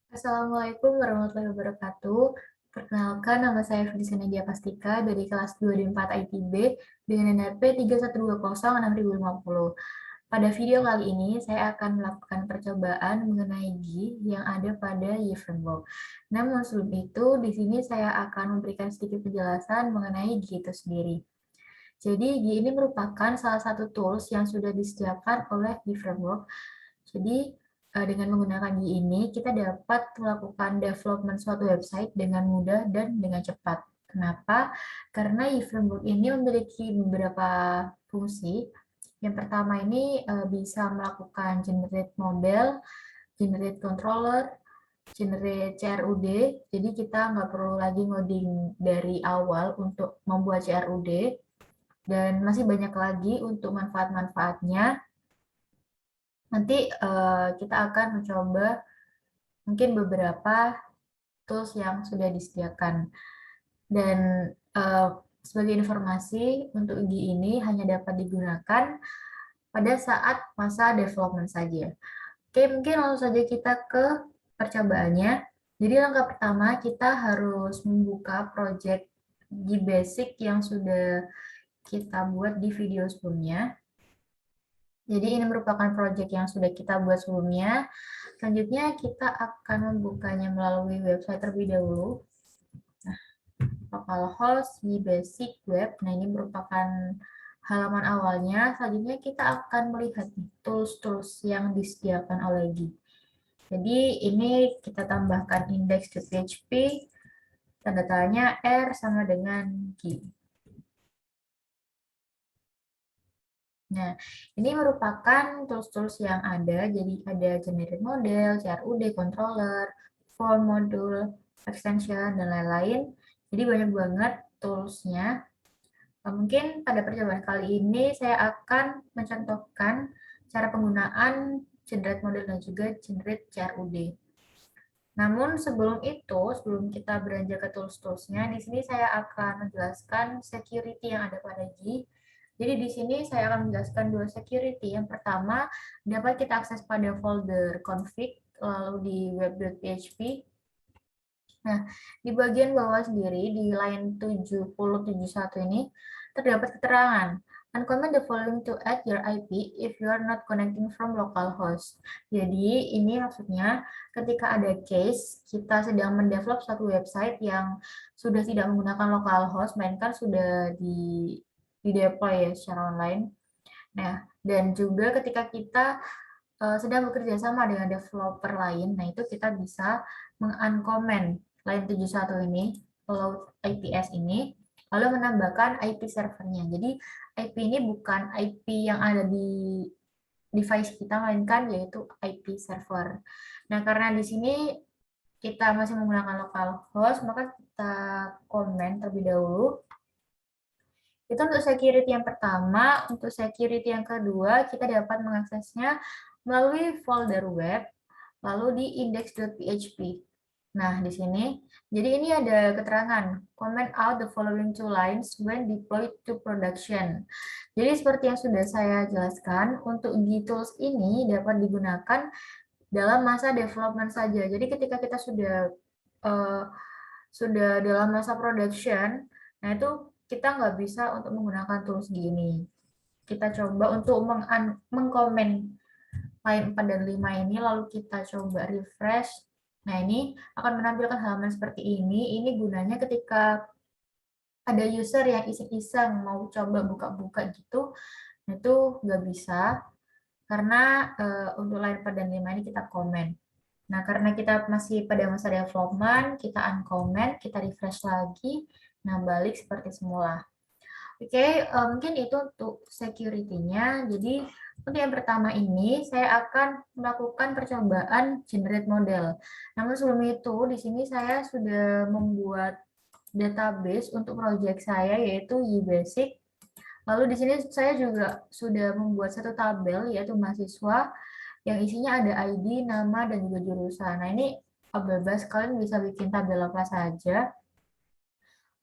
Assalamualaikum warahmatullahi wabarakatuh. Perkenalkan, nama saya Ferdisana Nadia Pastika dari kelas 2D4 ITB dengan NRP 3120650. Pada video kali ini, saya akan melakukan percobaan mengenai G yang ada pada Y-Framework. Namun sebelum itu, di sini saya akan memberikan sedikit penjelasan mengenai G itu sendiri. Jadi, G ini merupakan salah satu tools yang sudah disediakan oleh Y-Framework. Jadi, dengan menggunakan G ini, kita dapat melakukan development suatu website dengan mudah dan dengan cepat. Kenapa? Karena e-framework ini memiliki beberapa fungsi. Yang pertama ini bisa melakukan generate model, generate controller, generate CRUD. Jadi kita nggak perlu lagi ngoding dari awal untuk membuat CRUD. Dan masih banyak lagi untuk manfaat-manfaatnya. Nanti kita akan mencoba mungkin beberapa tools yang sudah disediakan. Dan uh, sebagai informasi, untuk G ini hanya dapat digunakan pada saat masa development saja. Oke, mungkin langsung saja kita ke percobaannya. Jadi langkah pertama kita harus membuka project G Basic yang sudah kita buat di video sebelumnya. Jadi ini merupakan project yang sudah kita buat sebelumnya. Selanjutnya kita akan membukanya melalui website terlebih dahulu. Nah, localhost di basic web. Nah, ini merupakan halaman awalnya. Selanjutnya kita akan melihat tools-tools yang disediakan oleh G. Jadi ini kita tambahkan index.php, tanda tanya R sama dengan G. Nah, ini merupakan tools-tools yang ada. Jadi ada generate model, CRUD, controller, form module, extension, dan lain-lain. Jadi banyak banget tools-nya. Mungkin pada percobaan kali ini saya akan mencontohkan cara penggunaan generate model dan juga generate CRUD. Namun sebelum itu, sebelum kita beranjak ke tools-toolsnya, di sini saya akan menjelaskan security yang ada pada G. Jadi di sini saya akan menjelaskan dua security. Yang pertama, dapat kita akses pada folder config, lalu di web.php. Nah, di bagian bawah sendiri, di line 7071 ini, terdapat keterangan. Uncomment the following to add your IP if you are not connecting from localhost. Jadi, ini maksudnya ketika ada case, kita sedang mendevelop satu website yang sudah tidak menggunakan localhost, melainkan sudah di deploy ya secara online. Nah, dan juga ketika kita sedang bekerja sama dengan developer lain, nah itu kita bisa menguncomment line 71 ini, load IPS ini, lalu menambahkan IP servernya. Jadi IP ini bukan IP yang ada di device kita, melainkan yaitu IP server. Nah, karena di sini kita masih menggunakan localhost, maka kita comment terlebih dahulu. Itu untuk security yang pertama. Untuk security yang kedua, kita dapat mengaksesnya melalui folder web, lalu di index.php. Nah, di sini, jadi ini ada keterangan, comment out the following two lines when deployed to production. Jadi seperti yang sudah saya jelaskan, untuk G-Tools ini dapat digunakan dalam masa development saja. Jadi ketika kita uh, sudah dalam masa production, nah itu kita nggak bisa untuk menggunakan tools gini. Kita coba untuk mengkomen line 4 dan 5 ini, lalu kita coba refresh. Nah, ini akan menampilkan halaman seperti ini. Ini gunanya ketika ada user yang iseng-iseng mau coba buka-buka gitu, nah itu nggak bisa, karena untuk line 4 dan 5 ini kita komen. Nah, karena kita masih pada masa development, kita uncomment, kita refresh lagi, nah balik seperti semula. Oke, mungkin itu untuk security-nya. Jadi, untuk yang pertama ini, saya akan melakukan percobaan generate model. Namun sebelum itu, di sini saya sudah membuat database untuk project saya, yaitu YBasic. Lalu di sini saya juga sudah membuat satu tabel, yaitu mahasiswa, yang isinya ada ID, nama, dan juga jurusan. Nah, ini bebas, kalian bisa bikin tabel apa saja.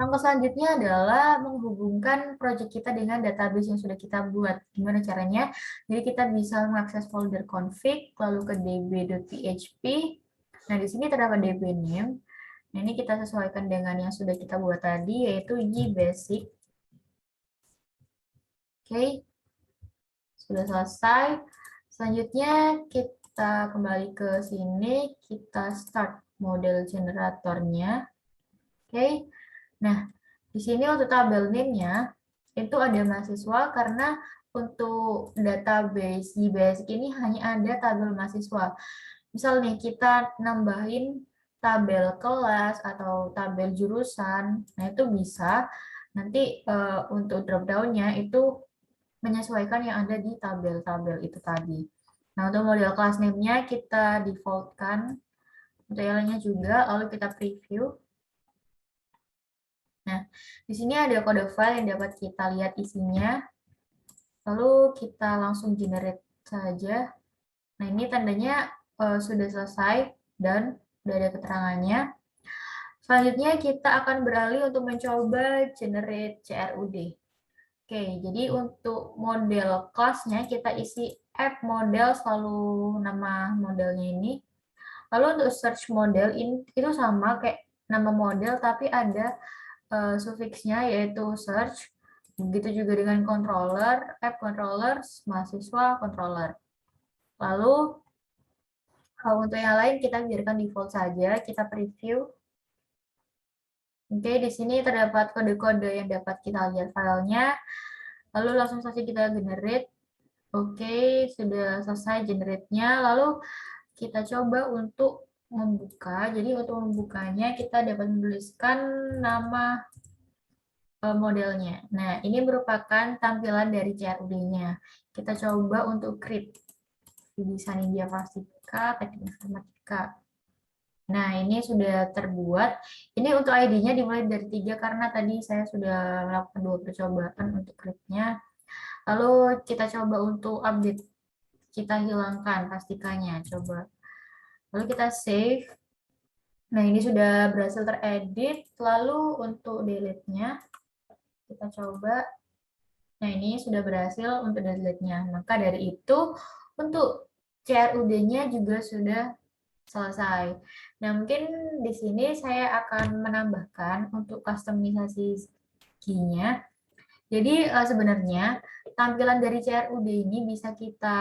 Langkah selanjutnya adalah menghubungkan project kita dengan database yang sudah kita buat. Gimana caranya? Jadi kita bisa mengakses folder config, lalu ke db.php, Nah, di sini terdapat DB name. Nah, ini kita sesuaikan dengan yang sudah kita buat tadi, yaitu YBasic. Oke, sudah selesai. Selanjutnya kita kembali ke sini, kita start model generatornya. Oke, nah di sini untuk tabel name-nya itu ada mahasiswa karena untuk database YBasic ini hanya ada tabel mahasiswa. Misal nih kita nambahin tabel kelas atau tabel jurusan, nah itu bisa. Nanti untuk drop down-nya itu menyesuaikan yang ada di tabel-tabel itu tadi. Nah, untuk model kelas name-nya kita default-kan, untuk yang lainnya juga, lalu kita preview. Nah, di sini ada kode file yang dapat kita lihat isinya. Lalu kita langsung generate saja. Nah, ini tandanya sudah selesai dan sudah ada keterangannya. Selanjutnya kita akan beralih untuk mencoba generate CRUD. Oke, jadi untuk model kelasnya kita isi app model selalu nama modelnya ini. Lalu untuk search model itu sama kayak nama model tapi ada sufiksnya yaitu search. Begitu juga dengan controller, app controllers, mahasiswa controller. Lalu untuk yang lain kita biarkan default saja, kita preview. Oke, di sini terdapat kode-kode yang dapat kita lihat filenya. Lalu langsung saja kita generate. Oke, sudah selesai generate-nya. Lalu kita coba untuk membuka. Jadi untuk membukanya kita dapat menuliskan nama modelnya. Nah, ini merupakan tampilan dari CRUD-nya. Kita coba untuk create. Bisa Nindya Plastika, Teknik Informatika. Nah, ini sudah terbuat. Ini untuk ID-nya dimulai dari 3 karena tadi saya sudah melakukan 2 percobaan untuk create-nya. Lalu kita coba untuk update. Kita hilangkan pastikannya, coba. Lalu kita save. Nah, ini sudah berhasil teredit. Lalu untuk delete-nya, kita coba. Nah, ini sudah berhasil untuk delete-nya. Maka dari itu, untuk CRUD-nya juga sudah selesai. Nah, mungkin di sini saya akan menambahkan untuk customisasi key-nya. Jadi sebenarnya tampilan dari CRUD ini bisa kita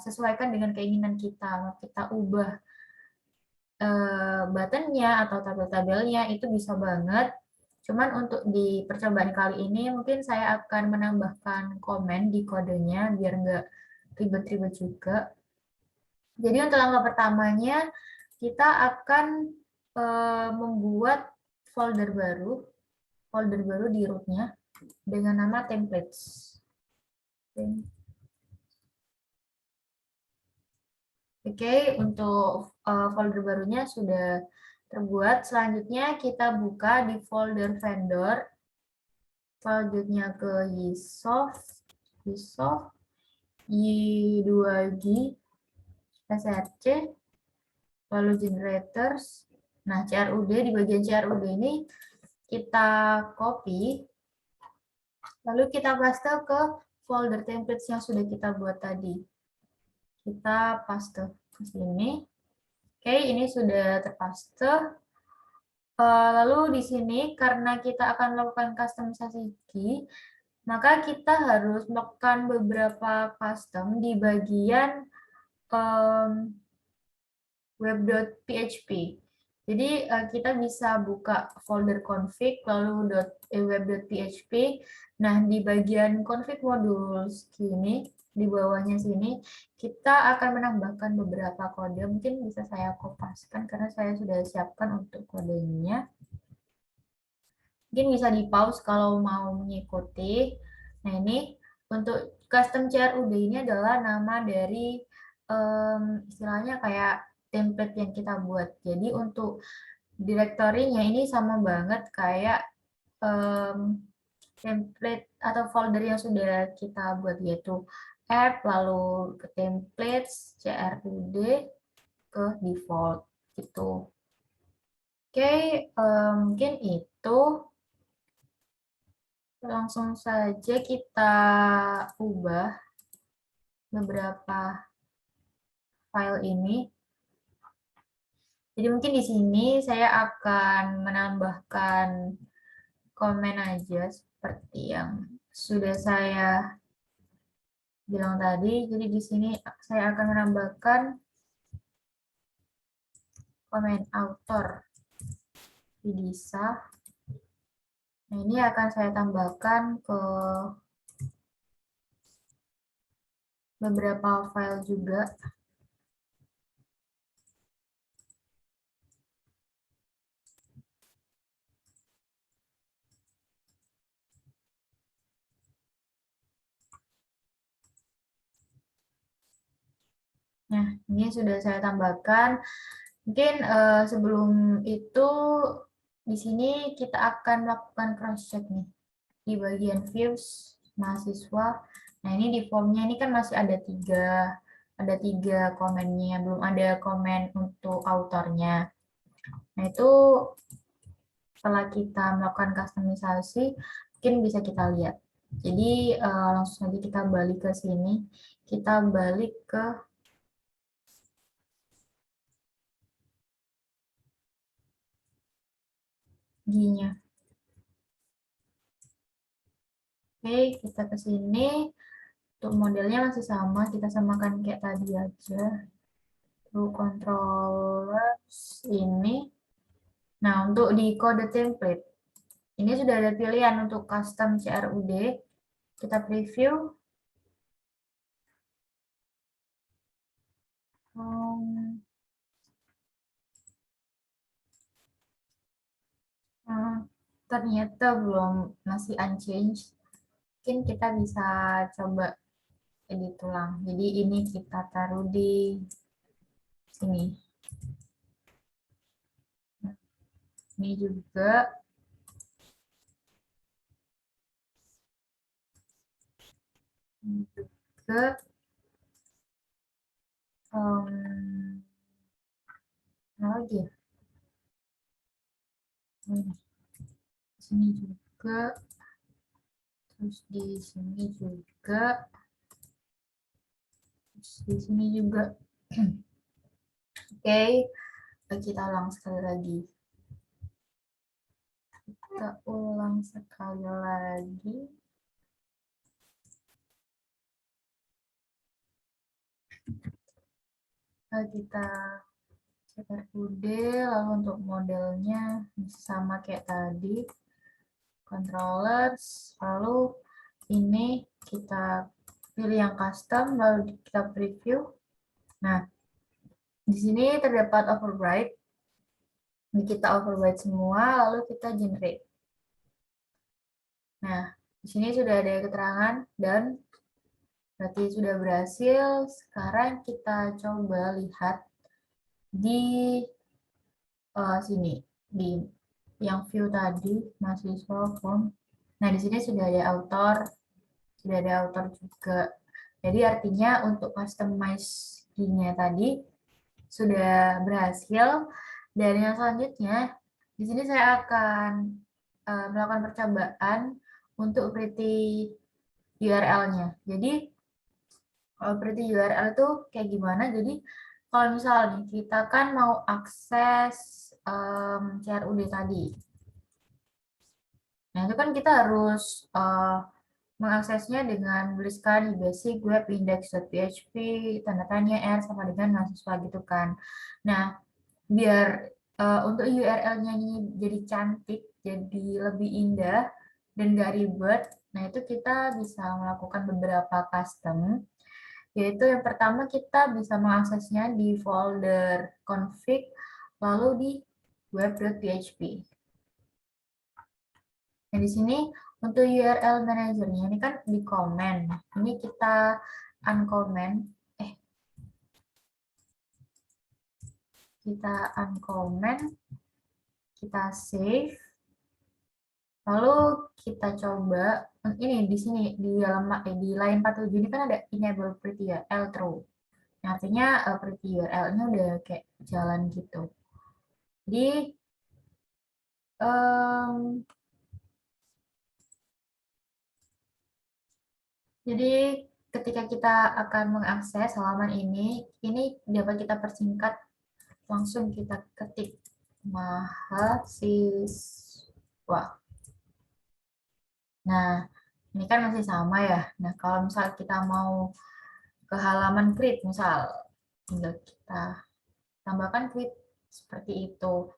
sesuaikan dengan keinginan kita. Kita ubah button-nya atau tabel-tabelnya itu bisa banget. Cuman untuk di percobaan kali ini mungkin saya akan menambahkan komen di kodenya biar nggak ribet-ribet juga. Jadi untuk langkah pertamanya kita akan membuat folder baru di root-nya dengan nama templates. Oke, untuk folder barunya sudah terbuat. Selanjutnya kita buka di folder vendor. Selanjutnya ke Yisoft, Y2G, SRC, lalu generators. Nah, CRUD, di bagian CRUD ini kita copy, lalu kita paste ke folder templates yang sudah kita buat tadi. Kita paste ke sini. Oke, ini sudah terpaste. Lalu di sini karena kita akan melakukan customisasi key, maka kita harus melakukan beberapa custom di bagian web.php. Jadi kita bisa buka folder config lalu web.php. Nah, di bagian config modules ini di bawahnya sini kita akan menambahkan beberapa kode. Mungkin bisa saya kopaskan karena saya sudah siapkan untuk kodenya. Mungkin bisa di pause kalau mau mengikuti. Nah, ini untuk custom CRUD ini adalah nama dari istilahnya kayak template yang kita buat. Jadi untuk direktorinya ini sama banget kayak template atau folder yang sudah kita buat, yaitu app, lalu ke templates, CRUD, ke default gitu. Oke, mungkin itu. Langsung saja kita ubah beberapa file ini. Jadi mungkin di sini saya akan menambahkan komen aja seperti yang sudah saya bilang tadi. Jadi di sini saya akan menambahkan komen author Vidisa. Nah, ini akan saya tambahkan ke beberapa file juga. Nah, ini sudah saya tambahkan. Mungkin sebelum itu di sini kita akan melakukan cross check nih di bagian views mahasiswa. Nah, ini di formnya ini kan masih ada tiga komennya, belum ada komen untuk autornya. Nah, itu setelah kita melakukan customisasi, mungkin bisa kita lihat. Jadi langsung saja kita balik ke sini, kita balik ke G-nya. Oke, kita ke sini. Untuk modelnya masih sama, kita samakan kayak tadi aja. Lalu controllers ini. Nah, untuk di kode template, ini sudah ada pilihan untuk custom CRUD. Kita preview. Ternyata belum, masih unchanged. Mungkin kita bisa coba edit ulang. Jadi ini kita taruh di sini. Ini juga. Ini juga. Mana lagi ya? Di sini juga. Terus di sini juga. Terus di sini juga. Oke, kita ulang sekali lagi. Kita ulang sekali lagi. Kita CRUD, lalu untuk modelnya sama kayak tadi. Controllers, lalu ini kita pilih yang custom, lalu kita preview. Nah, di sini terdapat override. Ini kita override semua, lalu kita generate. Nah, di sini sudah ada keterangan dan berarti sudah berhasil. Sekarang kita coba lihat di sini, di yang view tadi, mahasiswa form. Nah, di sini sudah ada author juga. Jadi artinya untuk customize key-nya tadi sudah berhasil. Dan yang selanjutnya, di sini saya akan melakukan percobaan untuk pretty URL-nya. Jadi kalau pretty URL itu kayak gimana? Jadi kalau misalnya kita kan mau akses CRUD tadi. Nah, itu kan kita harus mengaksesnya dengan menuliskan basic web index.php, tanda tanya R sama dengan mahasiswa gitu kan. Nah, biar untuk URL-nya ini jadi cantik, jadi lebih indah dan gak ribet, nah itu kita bisa melakukan beberapa custom, yaitu yang pertama kita bisa mengaksesnya di folder config, lalu di web.php. Nah, di sini untuk URL manajernya ini kan di comment. Ini kita uncomment. Kita uncomment. Kita save. Lalu kita coba ini di sini di line 47 ini kan ada enable pretty URL true. Nah, artinya pretty URL-nya udah kayak jalan gitu. Jadi ketika kita akan mengakses halaman ini dapat kita persingkat langsung kita ketik mahasiswa. Nah, ini kan masih sama ya. Nah, kalau misal kita mau ke halaman grid, misal tinggal kita tambahkan grid seperti itu.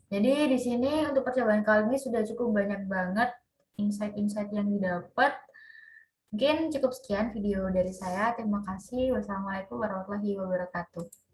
Jadi di sini untuk percobaan kali ini sudah cukup banyak banget insight-insight yang didapat. Mungkin cukup sekian video dari saya. Terima kasih. Wassalamualaikum warahmatullahi wabarakatuh.